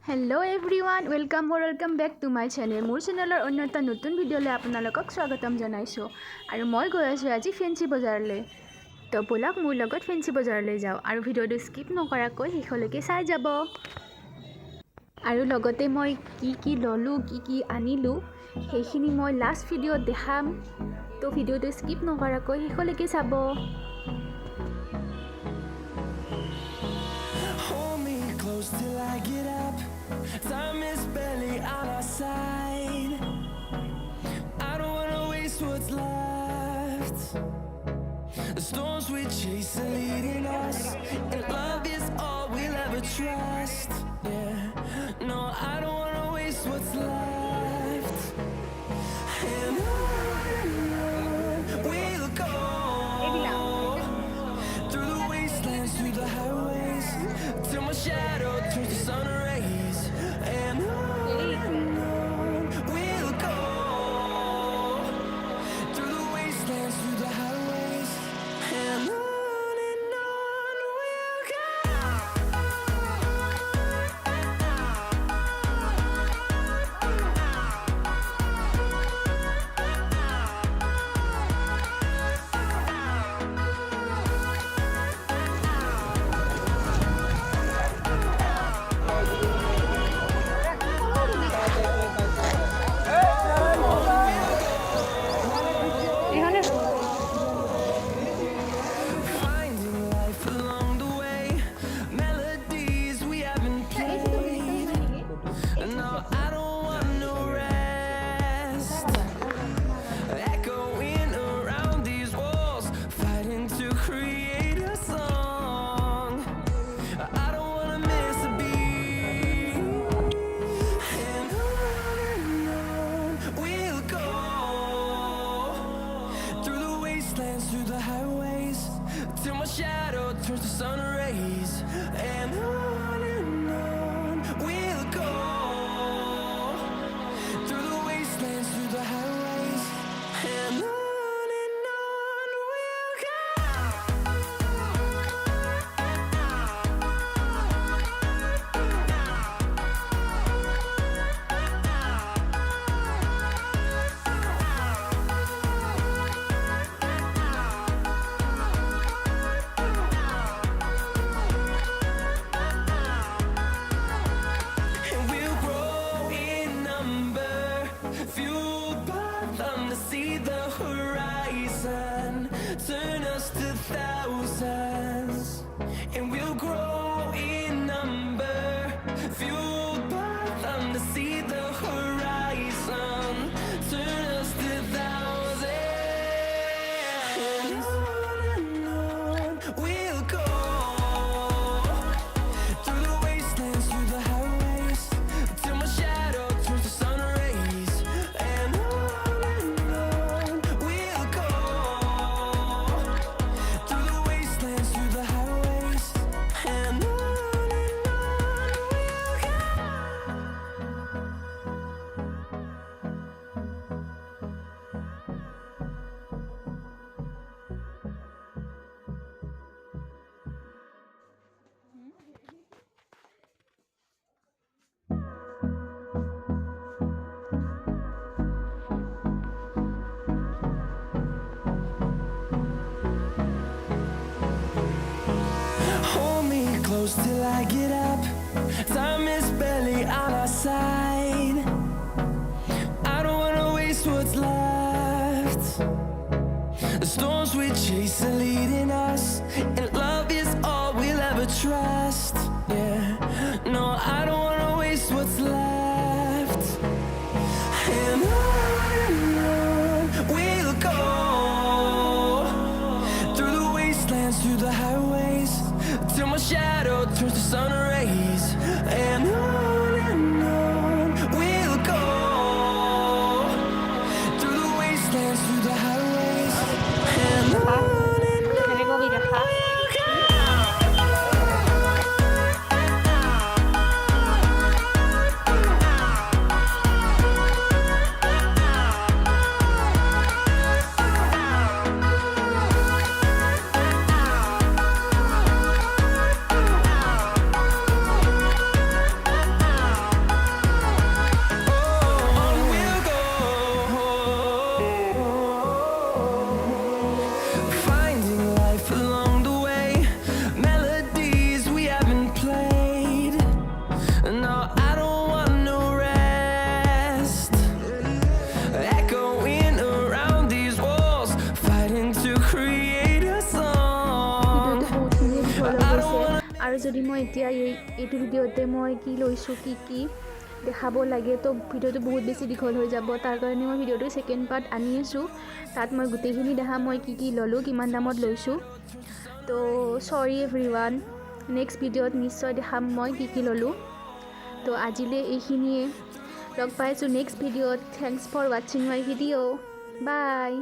Hello everyone, welcome or welcome back to my channel. মোৰ চেনেলৰ অন্য এটা নতুন ভিডিঅ'লৈ আপোনালোকক স্বাগতম জনাইছোঁ আৰু মই গৈ আছোঁ আজি ফেন্সি বজাৰলৈ। তো বলক মোৰ লগত ফেন্সি বজাৰলৈ যাওঁ আৰু ভিডিঅ'টো স্কিপ নকৰাকৈ শেষলৈকে চাই যাব। আৰু লগতে মই কি ল'লোঁ কি আনিলোঁ সেইখিনি মই লাষ্ট ভিডিঅ'ত দেখাম। তো ভিডিঅ'টো স্কিপ নকৰাকৈ শেষলৈকে চাব। Till I get up, time is barely on our side. I don't wanna waste what's left. The storms we chase are leading us, and love is all we'll ever trust. Yeah, no, I don't wanna waste what's left. And on we'll go, through the wastelands, through the highways, till my shadow turns to sun rays. And on we'll go, through the wastelands, through the highways. And on we'll go. Through the highways, till my shadow turns to sun rays. And on we'll go, through the wastelands, through the highways. And on we'll go. See the horizon turn us to thousands, and we'll grow in number, fueled by them to see the horizon turn us to thousands. And on we'll go, through the wastelands, through the highways, till my shadow turns to sun rays. And close till I get up, time is barely on our side. I don't wanna waste what's left. The storms we chase are leading us, and love is all we'll ever trust. Yeah, no, I don't wanna waste what's left. And on we'll go, through the wastelands, through the highways, till my shadow turns to sun rays. And on we'll go, through the wastelands, through the highways. And on we'll go. to create a song. ভিডিঅ'টো বহুতখিনিয়ে দীঘল হৈ I don't গৈছে wanna আৰু যদি মই এতিয়া এইটো ভিডিঅ'তে মই কি লৈছোঁ কি দেখাব লাগে তো ভিডিঅ'টো বহুত বেছি দীঘল হৈ যাব তাৰ কাৰণে মই ভিডিঅ'টো ছেকেণ্ড পাৰ্ট আনি আছোঁ তাত মই গোটেইখিনি দেখাম মই কি ল'লোঁ কিমান দামত লৈছোঁ তো চৰি এভৰিৱান নেক্সট ভিডিঅ'ত নিশ্চয় দেখাম মই কি ল'লোঁ তো আজিলৈ এইখিনিয়ে লগ পাইছোঁ নেক্সট ভিডিঅ'ত থেংকছ ফৰ ৱাচিং মাই ভিডিঅ' বাই